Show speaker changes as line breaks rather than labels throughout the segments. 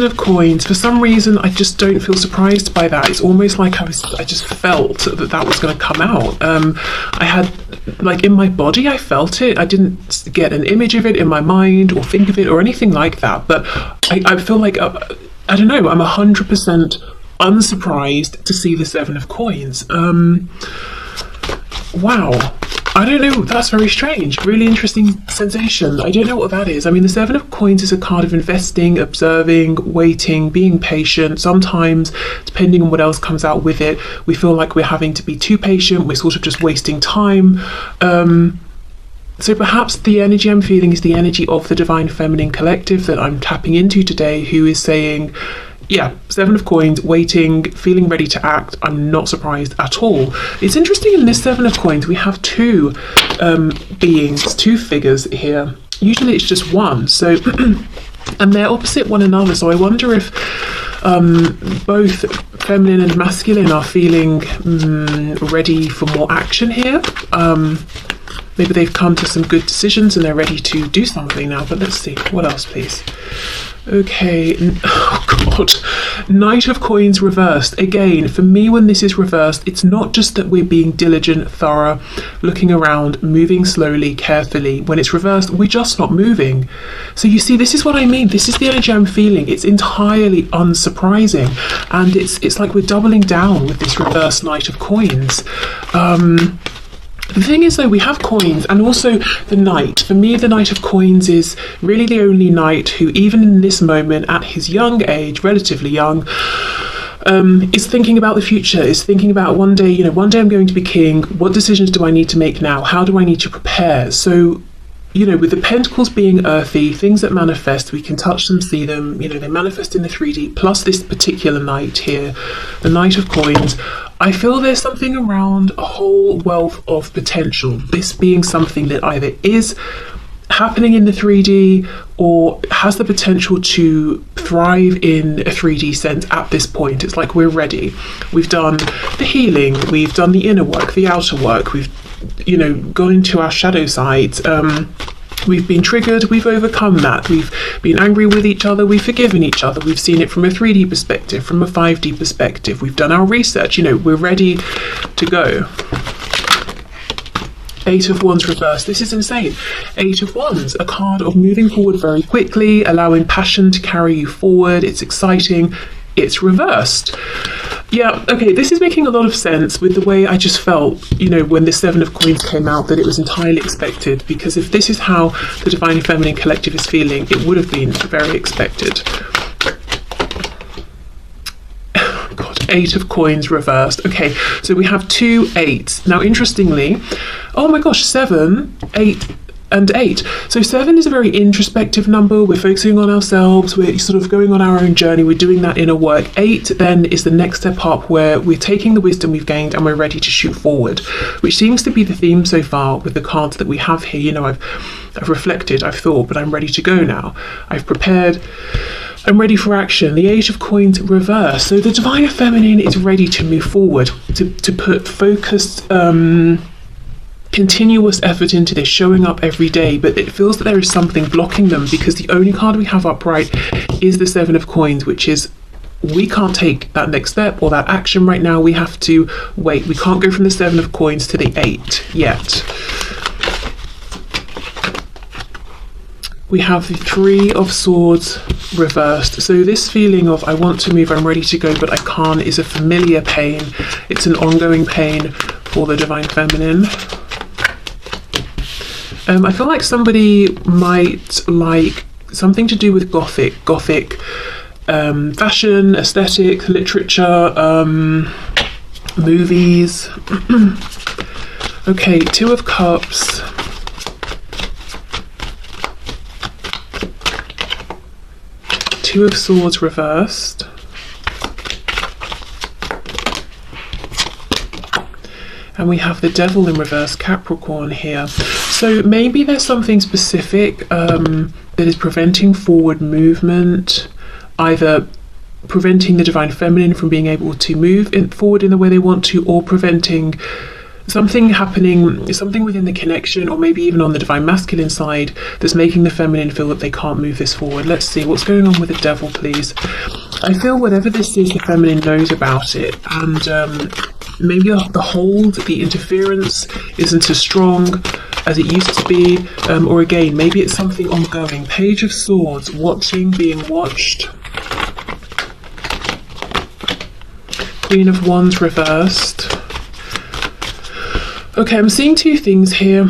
of coins, for some reason I just don't feel surprised by that. It's almost like I just felt that was going to come out. I had, like, in my body I felt it. I didn't get an image of it in my mind or think of it or anything like that, but I feel like I don't know, I'm 100% unsurprised to see the 7 of coins. Wow. I don't know, that's very strange. Really interesting sensation. I don't know what that is. I mean, the 7 of coins is a card of investing, observing, waiting, being patient. Sometimes, depending on what else comes out with it, we feel like we're having to be too patient. We're sort of just wasting time. So perhaps the energy I'm feeling is the energy of the Divine Feminine Collective that I'm tapping into today, who is saying, yeah, 7 of coins, waiting, feeling ready to act. I'm not surprised at all. It's interesting, in this 7 of coins, we have two beings, two figures here. Usually it's just one, so and they're opposite one another. So I wonder if both feminine and masculine are feeling ready for more action here. Maybe they've come to some good decisions and they're ready to do something now. But let's see, what else, please? Okay, oh god, Knight of Coins reversed. Again, for me, when this is reversed, it's not just that we're being diligent, thorough, looking around, moving slowly, carefully. When it's reversed, we're just not moving. So you see, this is what I mean. This is the energy I'm feeling. It's entirely unsurprising, and it's like we're doubling down with this reversed Knight of Coins. The thing is, though, we have coins and also the Knight. For me, the Knight of Coins is really the only knight who, even in this moment, at his young age, relatively young, is thinking about the future, is thinking about one day I'm going to be king. What decisions do I need to make now? How do I need to prepare? So, with the pentacles being earthy, things that manifest, we can touch them, see them, they manifest in the 3D, plus this particular knight here, the Knight of Coins. I feel there's something around a whole wealth of potential, this being something that either is happening in the 3D or has the potential to thrive in a 3D sense at this point. It's like we're ready. We've done the healing, we've done the inner work, the outer work, we've gone into our shadow side. We've been triggered, we've overcome that, we've been angry with each other, we've forgiven each other, we've seen it from a 3D perspective, from a 5D perspective, we've done our research, we're ready to go. 8 of Wands reversed. This is insane. 8 of Wands, a card of moving forward very quickly, allowing passion to carry you forward. It's exciting. It's reversed. Yeah, okay, this is making a lot of sense with the way I just felt, when the 7 of Coins came out, that it was entirely expected, because if this is how the Divine Feminine Collective is feeling, it would have been very expected. God, 8 of Coins reversed. Okay, so we have 2 8s. Now, interestingly, oh my gosh, 7, 8, and 8. So 7 is a very introspective number. We're focusing on ourselves. We're sort of going on our own journey. We're doing that inner work. 8 then is the next step up, where we're taking the wisdom we've gained and we're ready to shoot forward, which seems to be the theme so far with the cards that we have here. I've reflected, I've thought, but I'm ready to go now. I've prepared. I'm ready for action. The 8 of Coins reverse. So the Divine Feminine is ready to move forward, to put focused, continuous effort into this, showing up every day, but it feels that there is something blocking them, because the only card we have upright is the 7 of Coins, which is, we can't take that next step or that action right now. We have to wait. We can't go from the 7 of Coins to the 8 yet. We have the 3 of Swords reversed. So this feeling of I want to move, I'm ready to go, but I can't, is a familiar pain. It's an ongoing pain for the Divine Feminine. I feel like somebody might like something to do with Gothic fashion, aesthetic, literature, movies. Okay, 2 of Cups. Two of Swords reversed. And we have the Devil in reverse, Capricorn here. So maybe there's something specific that is preventing forward movement, either preventing the Divine Feminine from being able to move forward in the way they want to, or preventing something happening, something within the connection, or maybe even on the divine masculine side, that's making the feminine feel that they can't move this forward. Let's see what's going on with the devil, please. I feel whatever this is, the feminine knows about it, and maybe the hold, the interference isn't as strong as it used to be, or again, maybe it's something ongoing. Page of Swords, watching, being watched. Queen of Wands reversed. Okay, I'm seeing two things here.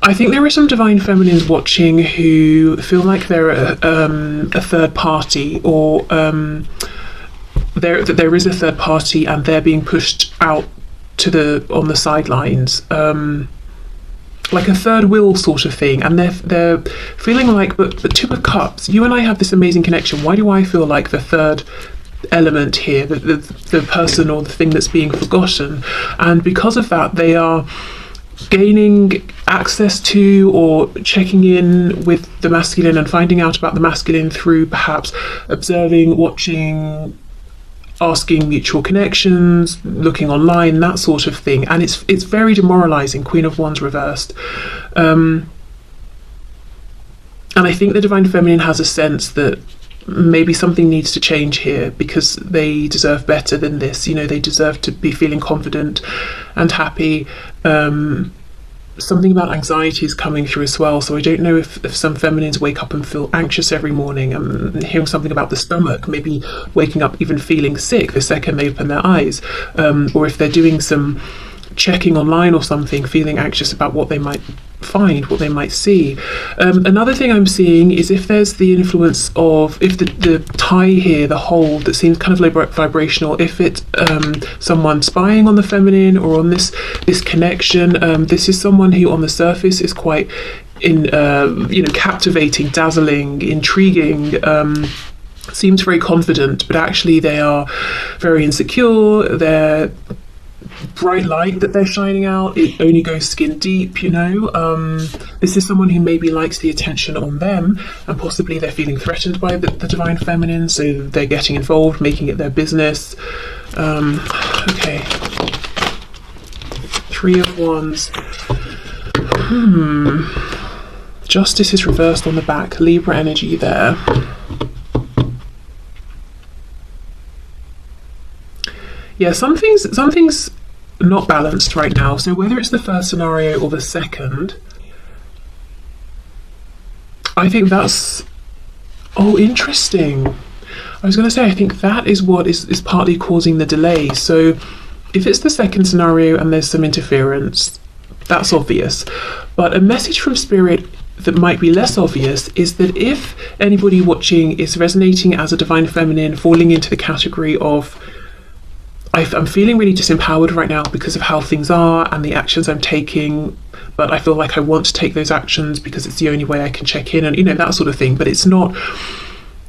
I think there are some divine feminines watching who feel like they're a third party, or there is a third party and they're being pushed out to on the sidelines, like a third wheel sort of thing, and they're feeling like, but Two of Cups, you and I have this amazing connection. Why do I feel like the third element here, the person or the thing that's being forgotten? And because of that, they are gaining access to or checking in with the masculine and finding out about the masculine through perhaps observing, watching, asking mutual connections, looking online, that sort of thing. And it's very demoralizing. Queen of Wands reversed. And I think the divine feminine has a sense that maybe something needs to change here, because they deserve better than this. You know, they deserve to be feeling confident and happy. Something about anxiety is coming through as well. So I don't know if some feminines wake up and feel anxious every morning. I'm hearing something about the stomach, maybe waking up even feeling sick the second they open their eyes, or if they're doing some checking online or something, feeling anxious about what they might find, what they might see. Another thing I'm seeing is if there's the influence of, if the tie here, the hold that seems kind of vibrational, if it's someone spying on the feminine or on this connection, this is someone who on the surface is quite captivating, dazzling, intriguing, seems very confident, but actually they are very insecure. They're bright light that they're shining out, it only goes skin deep, you know. This is someone who maybe likes the attention on them, and possibly they're feeling threatened by the divine feminine, so they're getting involved, making it their business. Okay, Three of Wands. Justice is reversed on the back, Libra energy there. Yeah, something's not balanced right now. So whether it's the first scenario or the second, I think that's, oh, interesting. I was going to say, I think that is what is partly causing the delay. So if it's the second scenario and there's some interference, that's obvious. But a message from Spirit that might be less obvious is that if anybody watching is resonating as a divine feminine, falling into the category of, I'm feeling really disempowered right now because of how things are and the actions I'm taking, but I feel like I want to take those actions because it's the only way I can check in, and that sort of thing. But it's not,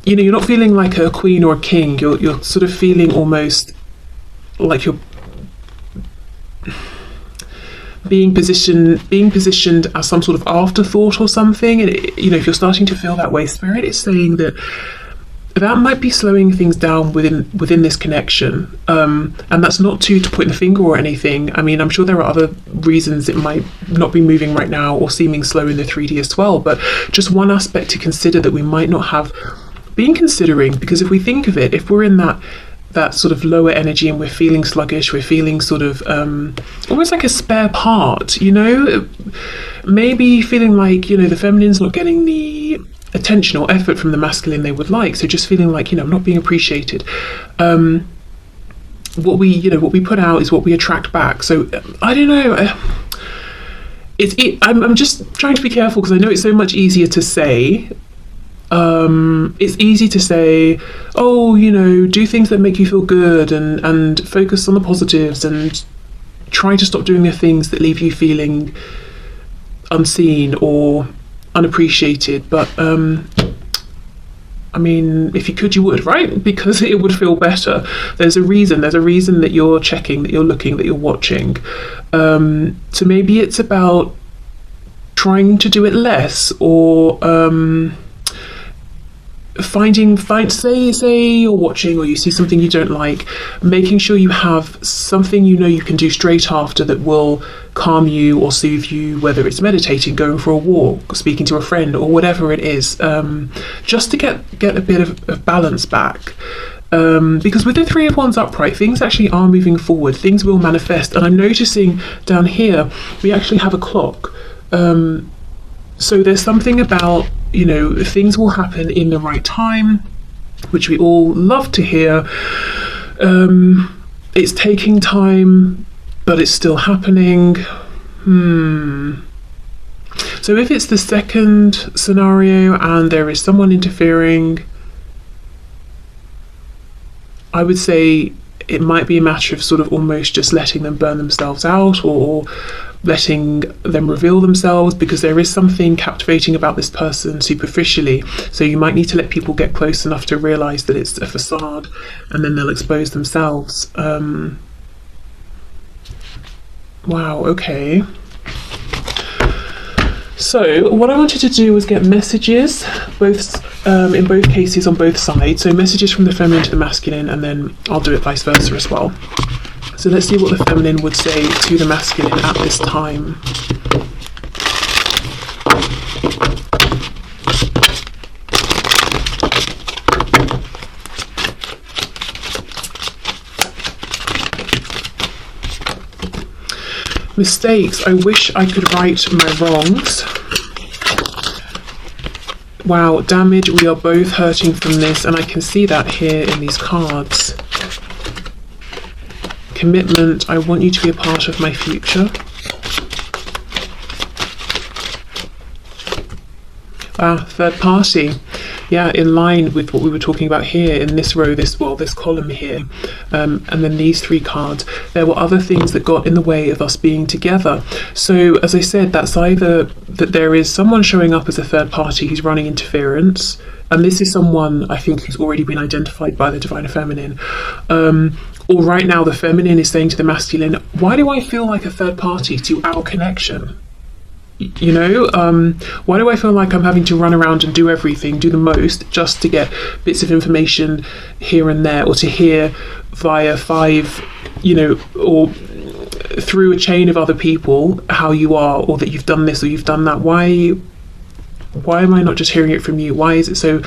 you're not feeling like a queen or a king. You're sort of feeling almost like you're being positioned as some sort of afterthought or something. And if you're starting to feel that way, Spirit is saying that might be slowing things down within this connection, and that's not to point the finger or anything. I mean, I'm sure there are other reasons it might not be moving right now or seeming slow in the 3D as well, but just one aspect to consider that we might not have been considering, because if we think of it, if we're in that sort of lower energy and we're feeling sluggish, we're feeling sort of almost like a spare part, maybe feeling like the feminine's not getting the attention or effort from the masculine they would like, so just feeling like I'm not being appreciated. What we put out is what we attract back. So I don't know, I'm just trying to be careful, because I know it's so much easier to say. It's easy to say, oh, do things that make you feel good, and focus on the positives, and try to stop doing the things that leave you feeling unseen or unappreciated. But I mean, if you could, you would, right? Because it would feel better. There's a reason that you're checking, that you're looking, that you're watching. So maybe it's about trying to do it less, or say you're watching or you see something you don't like, making sure you have something you know you can do straight after that will calm you or soothe you, whether it's meditating, going for a walk, speaking to a friend, or whatever it is, just to get a bit of balance back. Because with the Three of Wands upright, things actually are moving forward, things will manifest. And I'm noticing down here we actually have a clock, so there's something about, you know, things will happen in the right time, which we all love to hear. It's taking time, but it's still happening. So if it's the second scenario and there is someone interfering, I would say it might be a matter of sort of almost just letting them burn themselves out, or letting them reveal themselves, because there is something captivating about this person superficially. So you might need to let people get close enough to realise that it's a facade, and then they'll expose themselves. Wow, okay. So what I wanted to do was get messages, in both cases on both sides. So messages from the feminine to the masculine, and then I'll do it vice versa as well. So let's see what the feminine would say to the masculine at this time. Mistakes. I wish I could right my wrongs. Wow, damage. We are both hurting from this, and I can see that here in these cards. Commitment. I want you to be a part of my future. Third party. Yeah, in line with what we were talking about here in this row, this column here, and then these three cards. There were other things that got in the way of us being together. So as I said, that's either that there is someone showing up as a third party who's running interference, and this is someone I think who's already been identified by the Divine Feminine, or right now the feminine is saying to the masculine, why do I feel like a third party to our connection? You know, why do I feel like I'm having to run around and do everything, do the most, just to get bits of information here and there, or to hear via five, you know, or through a chain of other people how you are, or that you've done this or you've done that? Why am I not just hearing it from you? Why is it so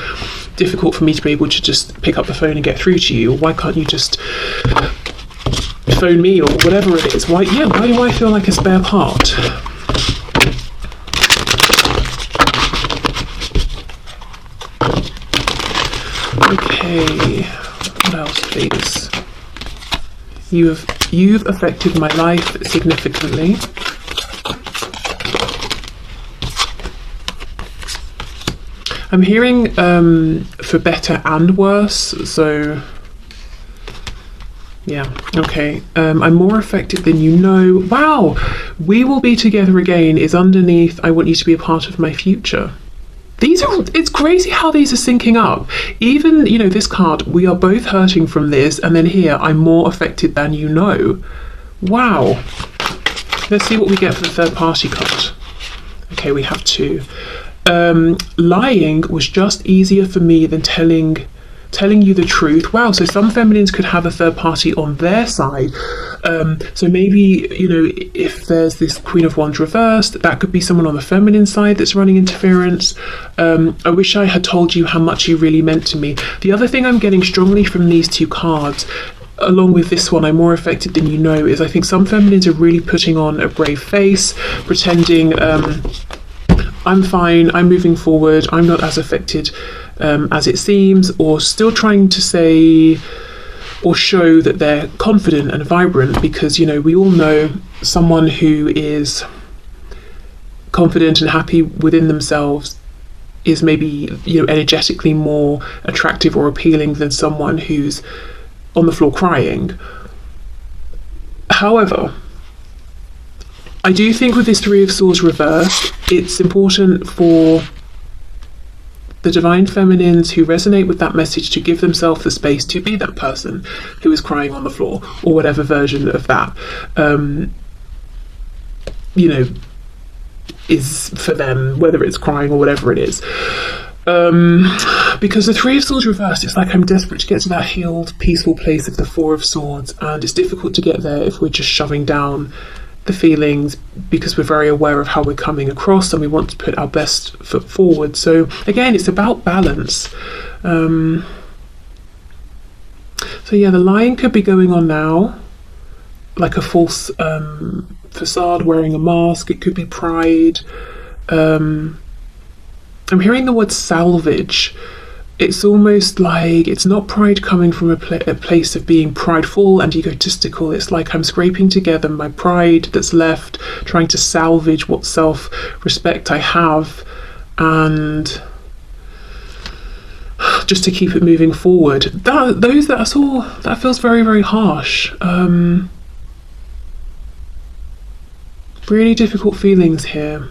difficult for me to be able to just pick up the phone and get through to you? Or why can't you just phone me, or whatever it is? Why do I feel like a spare part? Okay, what else, please? You've affected my life significantly. I'm hearing for better and worse, so yeah, okay. I'm more affected than you know. Wow, we will be together again is underneath, I want you to be a part of my future. It's crazy how these are syncing up. Even, you know, this card, we are both hurting from this, and then here, I'm more affected than you know. Wow. Let's see what we get for the third party card. Okay, we have two. Lying was just easier for me than telling you the truth. Wow, so some feminines could have a third party on their side. So maybe, you know, if there's this Queen of Wands reversed, that could be someone on the feminine side that's running interference. I wish I had told you how much you really meant to me. The other thing I'm getting strongly from these two cards, along with this one, I'm more affected than you know, is I think some feminines are really putting on a brave face, pretending I'm fine, I'm moving forward, I'm not as affected as it seems, or still trying to say or show that they're confident and vibrant, because, you know, we all know someone who is confident and happy within themselves is maybe, you know, energetically more attractive or appealing than someone who's on the floor crying. However, I do think with this Three of Swords reversed, it's important for the Divine Feminines who resonate with that message to give themselves the space to be that person who is crying on the floor, or whatever version of that, you know, is for them, whether it's crying or whatever it is. Because the Three of Swords reversed, it's like I'm desperate to get to that healed, peaceful place of the Four of Swords, and it's difficult to get there if we're just shoving down the feelings, because we're very aware of how we're coming across and we want to put our best foot forward. So again, it's about balance. So yeah, the lying could be going on now, like a false facade, wearing a mask. It could be pride. I'm hearing the word salvage. It's almost like it's not pride coming from a place of being prideful and egotistical. It's like I'm scraping together my pride that's left, trying to salvage what self-respect I have, and just to keep it moving forward. That feels very, very harsh. Really difficult feelings here.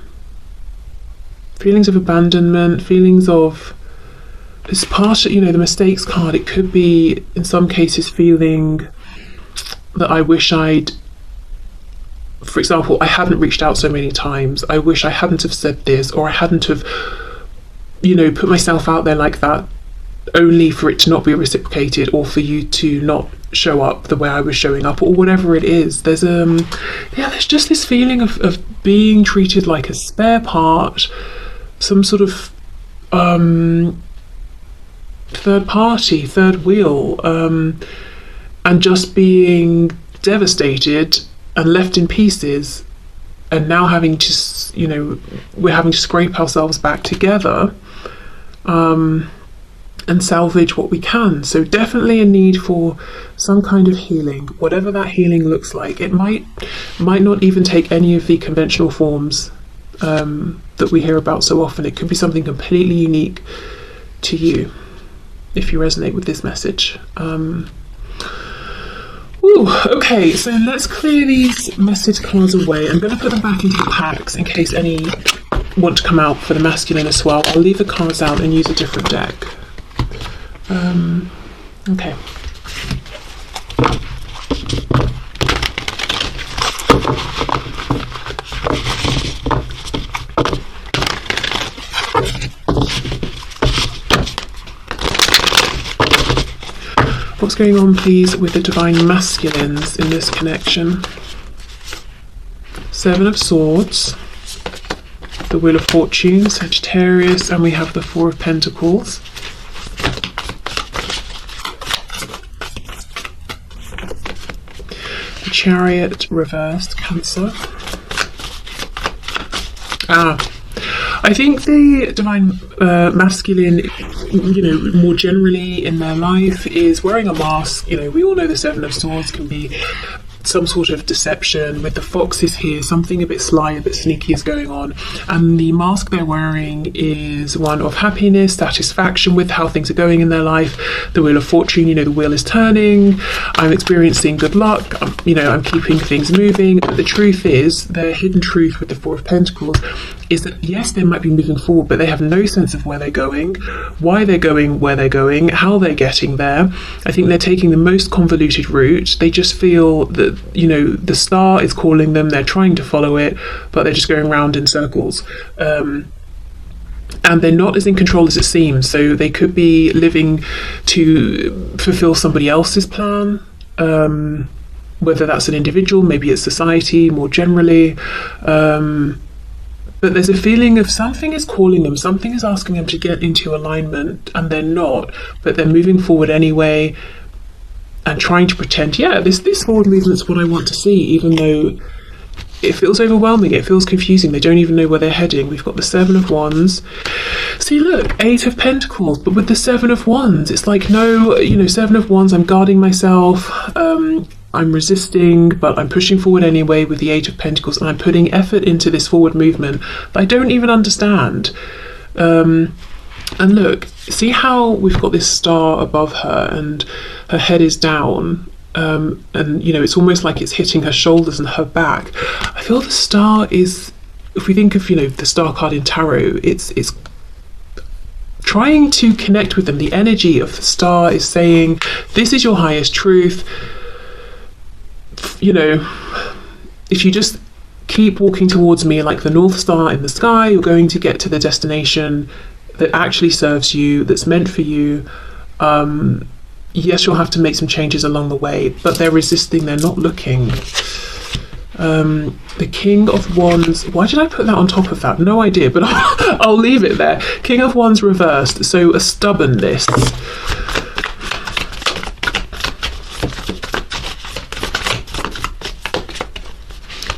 Feelings of abandonment, feelings of this part, the mistakes card. It could be, in some cases, feeling that I wish for example, I hadn't reached out so many times. I wish I hadn't have said this, or I hadn't have, put myself out there like that, only for it to not be reciprocated, or for you to not show up the way I was showing up, or whatever it is. There's just this feeling of being treated like a spare part, some sort of third party, third wheel, and just being devastated and left in pieces, and now having to, we're having to scrape ourselves back together and salvage what we can. So definitely a need for some kind of healing, whatever that healing looks like. It might not even take any of the conventional forms that we hear about so often. It could be something completely unique to you, if you resonate with this message. Okay, so let's clear these message cards away. I'm going to put them back into the packs in case any want to come out for the masculine as well. I'll leave the cards out and use a different deck. Okay. What's going on, please, with the divine masculines in this connection? Seven of Swords, the Wheel of Fortune, Sagittarius, and we have the Four of Pentacles. The Chariot reversed, Cancer. I think the divine masculine, more generally in their life, is wearing a mask. We all know the Seven of Swords can be some sort of deception. With the foxes here, something a bit sly, a bit sneaky is going on, and the mask they're wearing is one of happiness, satisfaction with how things are going in their life. The Wheel of Fortune, the wheel is turning, I'm experiencing good luck, I'm keeping things moving. But the truth is, their hidden truth with the Four of Pentacles is that yes, they might be moving forward, but they have no sense of where they're going, why they're going where they're going, how they're getting there. I think they're taking the most convoluted route. They just feel that, the star is calling them, they're trying to follow it, but they're just going round in circles. And they're not as in control as it seems. So they could be living to fulfill somebody else's plan, whether that's an individual, maybe it's society more generally. But there's a feeling of something is calling them, something is asking them to get into alignment, and they're not, but they're moving forward anyway and trying to pretend, this forward movement's what I want to see, even though it feels overwhelming, it feels confusing, they don't even know where they're heading. We've got the Seven of Wands. See, look, Eight of Pentacles, but with the Seven of Wands, it's like, no, Seven of Wands, I'm guarding myself, I'm resisting, but I'm pushing forward anyway with the Eight of Pentacles, and I'm putting effort into this forward movement that I don't even understand. And look, see how we've got this star above her and her head is down, and it's almost like it's hitting her shoulders and her back. I feel the star is, if we think of the star card in tarot, it's trying to connect with them. The energy of the star is saying, this is your highest truth. If you just keep walking towards me like the North Star in the sky, you're going to get to the destination that actually serves you, that's meant for you. Yes, you'll have to make some changes along the way, but they're resisting, they're not looking. The King of Wands, why did I put that on top of that? No idea, but I'll leave it there. King of Wands reversed, so a stubbornness.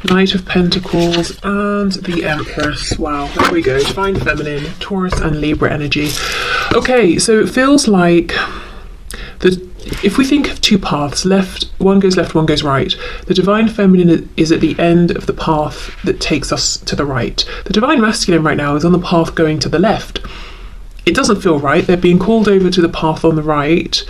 Knight of Pentacles and the Empress. Wow, there we go. Divine Feminine, Taurus and Libra energy. Okay, so it feels like if we think of two paths, one goes left, one goes right. The Divine Feminine is at the end of the path that takes us to the right. The Divine Masculine right now is on the path going to the left. It doesn't feel right. They're being called over to the path on the right,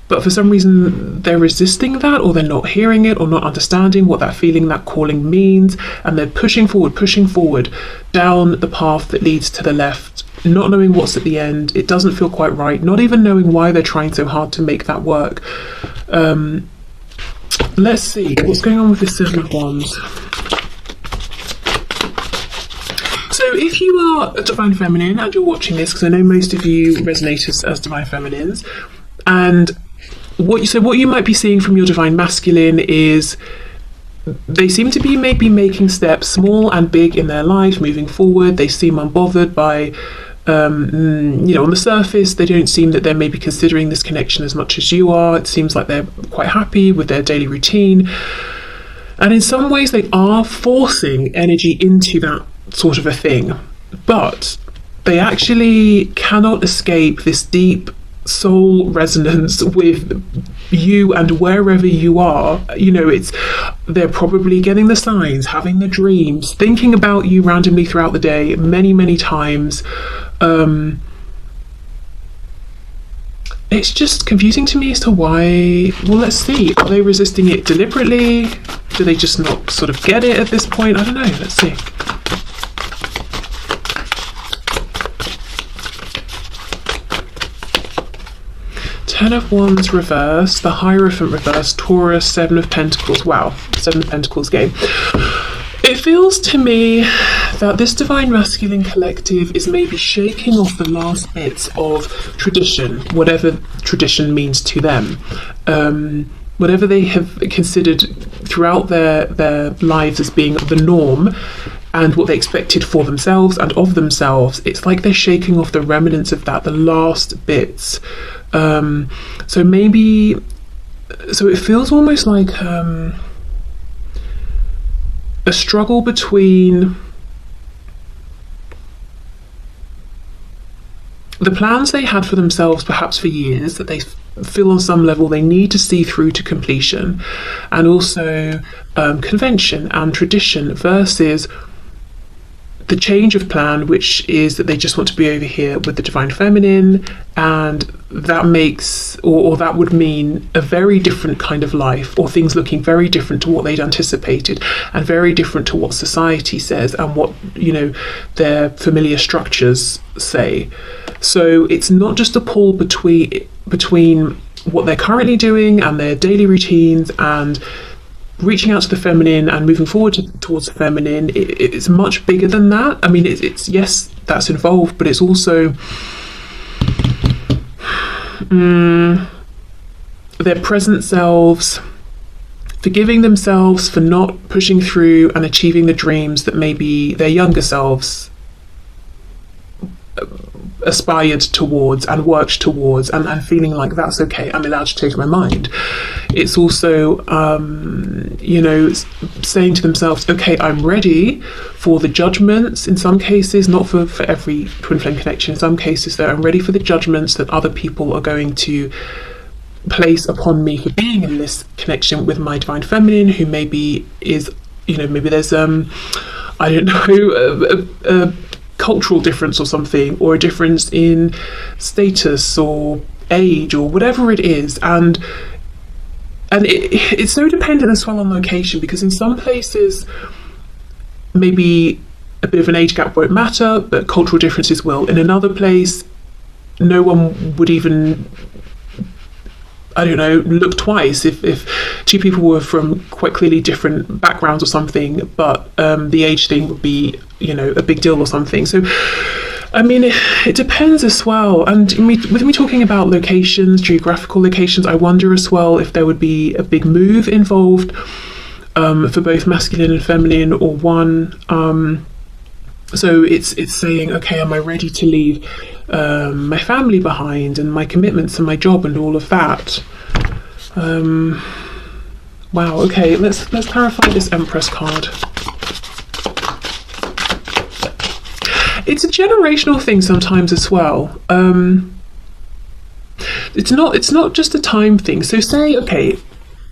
but for some reason they're resisting that, or they're not hearing it, or not understanding what that feeling, that calling means, and they're pushing forward down the path that leads to the left, not knowing what's at the end. It doesn't feel quite right, not even knowing why they're trying so hard to make that work. Let's see what's going on with this Seven of Wands. So if you are a Divine Feminine and you're watching this, because I know most of you resonate as Divine Feminines, and what you might be seeing from your Divine Masculine is they seem to be maybe making steps, small and big, in their life, moving forward. They seem unbothered by, on the surface, they don't seem that they're maybe considering this connection as much as you are. It seems like they're quite happy with their daily routine. And in some ways, they are forcing energy into that sort of a thing. But they actually cannot escape this deep soul resonance with you and wherever you are. They're probably getting the signs, having the dreams, thinking about you randomly throughout the day many times. It's just confusing to me as to why. Well, let's see, are they resisting it deliberately? Do they just not sort of get it at this point? I don't know. Let's see. Ten of Wands reverse, the Hierophant reverse, Taurus, Seven of Pentacles. Wow, Seven of Pentacles game. It feels to me that this Divine Masculine collective is maybe shaking off the last bits of tradition, whatever tradition means to them. Whatever they have considered throughout their lives as being the norm, and what they expected for themselves and of themselves, it's like they're shaking off the remnants of that, the last bits. So it feels almost like a struggle between the plans they had for themselves, perhaps for years, that they feel on some level they need to see through to completion, and also convention and tradition, versus the change of plan, which is that they just want to be over here with the Divine Feminine, and that makes, or that would mean a very different kind of life, or things looking very different to what they'd anticipated, and very different to what society says and what their familiar structures say. So it's not just a pull between what they're currently doing and their daily routines and reaching out to the feminine and moving forward towards the feminine. It's much bigger than that. I mean, it's yes, that's involved, but it's also their present selves forgiving themselves for not pushing through and achieving the dreams that maybe their younger selves aspired towards and worked towards, and feeling like that's okay, I'm allowed to change my mind. It's also saying to themselves, okay, I'm ready for the judgments, in some cases, not for every twin flame connection, in some cases that I'm ready for the judgments that other people are going to place upon me for being in this connection with my Divine Feminine, who maybe is, maybe there's I don't know, a cultural difference or something, or a difference in status or age or whatever it is, and it's so dependent as well on location, because in some places maybe a bit of an age gap won't matter, but cultural differences will. In another place, no one would even, I don't know, look twice if two people were from quite clearly different backgrounds or something, but the age thing would be, a big deal or something. So I mean, it depends as well. And with me talking about locations, geographical locations, I wonder as well if there would be a big move involved for both masculine and feminine, or one. So it's saying, okay, am I ready to leave my family behind and my commitments and my job and all of that? Wow. Okay, let's clarify this Empress card. It's a generational thing sometimes as well. It's not just a time thing. So say, okay,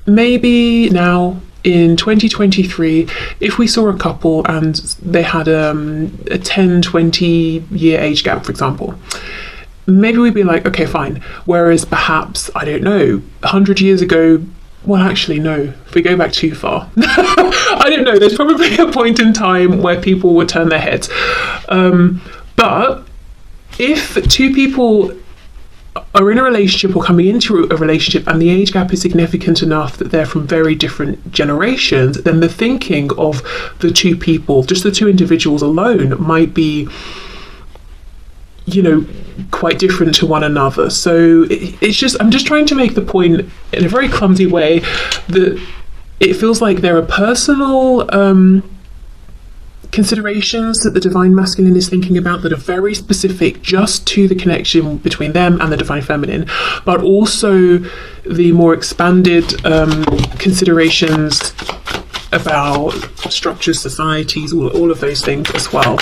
maybe now in 2023, if we saw a couple and they had a 10-20 year age gap, for example, maybe we'd be like, okay, fine. Whereas perhaps, I don't know, 100 years ago, well, actually, no, if we go back too far, I don't know, there's probably a point in time where people would turn their heads. But if two people are in a relationship or coming into a relationship and the age gap is significant enough that they're from very different generations, then the thinking of the two people, just the two individuals alone, might be, you know, quite different to one another. So I'm just trying to make the point in a very clumsy way that it feels like there are personal considerations that the divine masculine is thinking about that are very specific just to the connection between them and the divine feminine, but also the more expanded considerations about structures, societies, all of those things as well.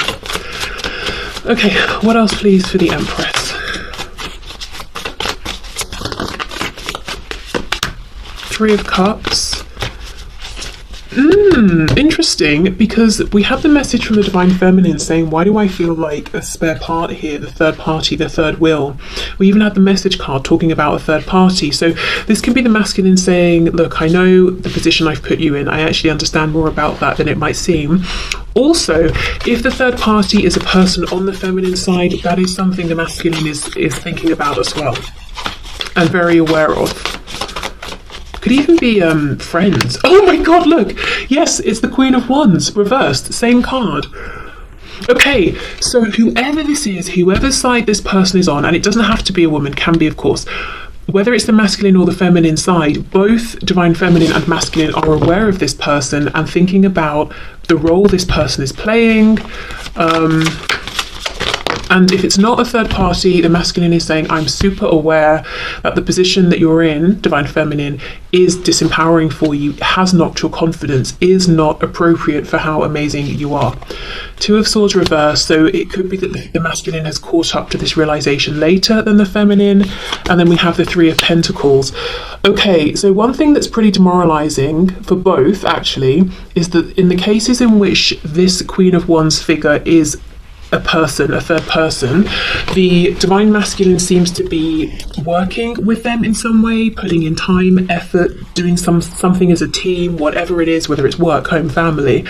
Okay, what else please for the Empress? Three of Cups. Interesting, because we have the message from the divine feminine saying, why do I feel like a spare part here, the third party, the third wheel? We even had the message card talking about a third party. So this can be the masculine saying, look, I know the position I've put you in, I actually understand more about that than it might seem. Also, if the third party is a person on the feminine side, that is something the masculine is thinking about as well and very aware of. Could even be friends. Oh my god, look! Yes, it's the Queen of Wands, reversed, same card. Okay, so whoever this is, whoever side this person is on, and it doesn't have to be a woman, can be of course, whether it's the masculine or the feminine side, both divine feminine and masculine are aware of this person and thinking about the role this person is playing. And if it's not a third party, the masculine is saying, I'm super aware that the position that you're in, divine feminine, is disempowering for you, has knocked your confidence, is not appropriate for how amazing you are. Two of Swords reversed, so it could be that the masculine has caught up to this realization later than the feminine. And then we have the Three of Pentacles. Okay, so one thing that's pretty demoralizing for both, actually, is that in the cases in which this Queen of Wands figure is a person, a third person, the divine masculine seems to be working with them in some way, putting in time, effort, doing something as a team, whatever it is, whether it's work, home, family,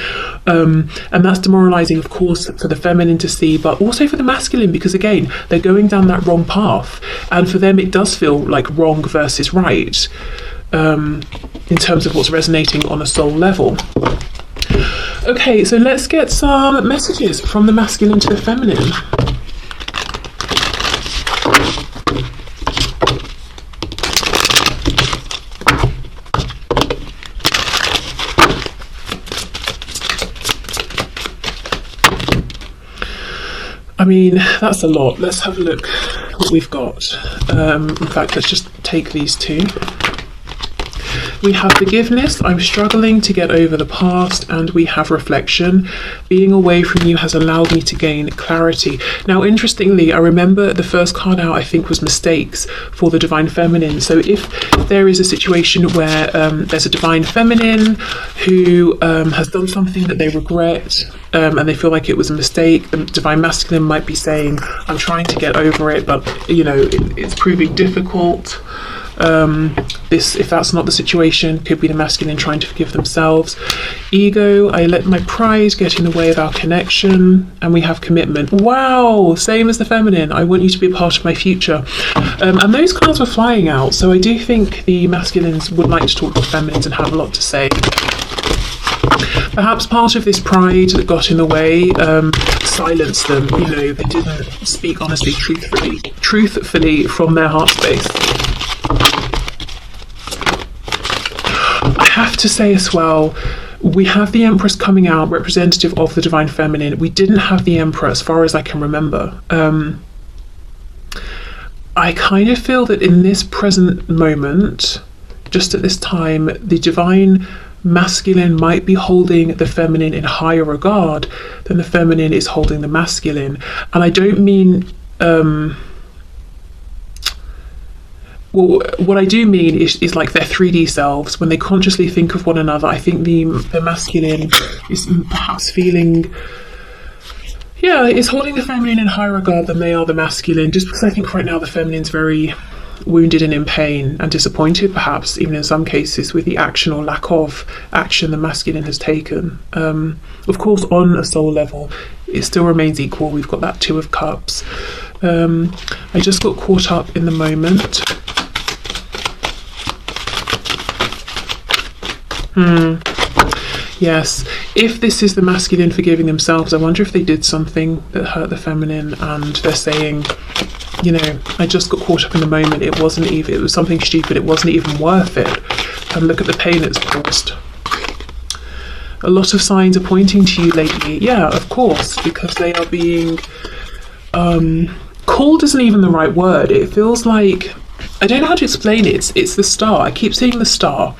and that's demoralizing, of course, for the feminine to see, but also for the masculine, because again, they're going down that wrong path, and for them it does feel like wrong versus right, in terms of what's resonating on a soul level. Okay, so let's get some messages from the masculine to the feminine. I mean, that's a lot. Let's have a look what we've got. In fact, let's just take these two. We have forgiveness, I'm struggling to get over the past, and we have reflection. Being away from you has allowed me to gain clarity. Now, interestingly, I remember the first card out, I think, was mistakes for the divine feminine. So if there is a situation where there's a divine feminine who has done something that they regret, and they feel like it was a mistake, the divine masculine might be saying, I'm trying to get over it, but, you know, it's proving difficult. This, if that's not the situation, could be the masculine trying to forgive themselves. Ego, I let my pride get in the way of our connection. And we have commitment. Wow, same as the feminine. I want you to be a part of my future. And those cards were flying out, so I do think the masculines would like to talk to the feminines and have a lot to say. Perhaps part of this pride that got in the way silenced them. You know, they didn't speak honestly, truthfully from their heart space. I have to say as well, we have the Empress coming out, representative of the Divine Feminine. We didn't have the Emperor as far as I can remember. I kind of feel that in this present moment, just at this time, the Divine Masculine might be holding the Feminine in higher regard than the Feminine is holding the Masculine. And I don't mean... well, what I do mean is like their 3D selves, when they consciously think of one another. I think the masculine is perhaps feeling, yeah, is holding the feminine in higher regard than they are the masculine, just because I think right now the feminine's very wounded and in pain and disappointed, perhaps even in some cases, with the action or lack of action the masculine has taken. Of course, on a soul level, it still remains equal. We've got that Two of Cups. I just got caught up in the moment. Yes, if this is the masculine forgiving themselves, I wonder if they did something that hurt the feminine and they're saying, you know, I just got caught up in the moment, it was something stupid, it wasn't even worth it, and look at the pain it's caused. A lot of signs are pointing to you lately. Yeah, of course, because they are being called isn't even the right word. It feels like, I don't know how to explain it. It's the star. I keep seeing the star.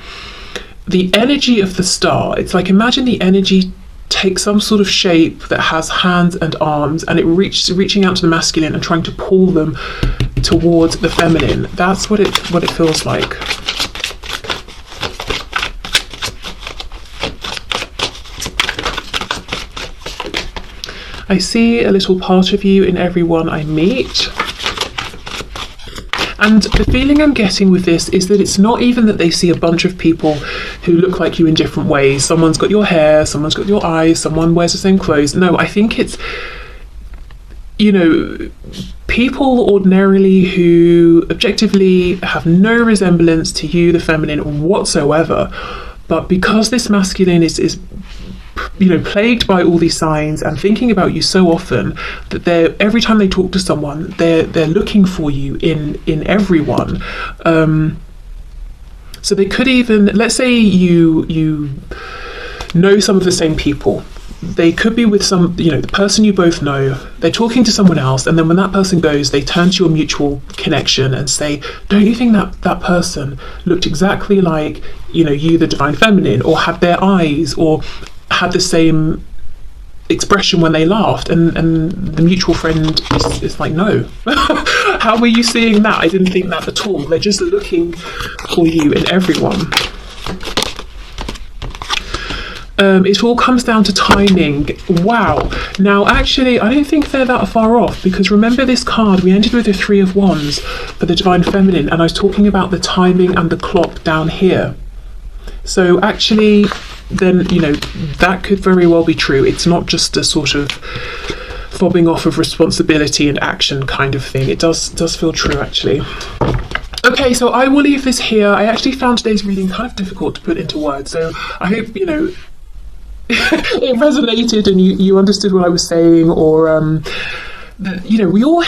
The energy of the star, it's like, imagine the energy takes some sort of shape that has hands and arms, and it reaching out to the masculine and trying to pull them towards the feminine. That's what it feels like. I see a little part of you in everyone I meet. And the feeling I'm getting with this is that it's not even that they see a bunch of people who look like you in different ways. Someone's got your hair, someone's got your eyes, someone wears the same clothes. No, I think it's, you know, people ordinarily who objectively have no resemblance to you, the feminine, whatsoever. But because this masculine is you know, plagued by all these signs and thinking about you so often, that every time they talk to someone, they're looking for you in everyone. So they could even, let's say you know some of the same people. They could be with some, you know, the person you both know, they're talking to someone else, and then when that person goes, they turn to your mutual connection and say, don't you think that person looked exactly like, you know, you, the Divine Feminine, or had their eyes, or had the same expression when they laughed? And the mutual friend is like, no. How were you seeing that? I didn't think that at all. They're just looking for you in everyone. It all comes down to timing. Wow. Now, actually, I don't think they're that far off, because remember this card, we ended with the Three of Wands for the Divine Feminine, and I was talking about the timing and the clock down here. So actually, then, you know, that could very well be true. It's not just a sort of fobbing off of responsibility and action kind of thing. It does feel true, actually. Okay, so I will leave this here. I actually found today's reading kind of difficult to put into words, so I hope, you know, it resonated and you understood what I was saying, or that, you know, we all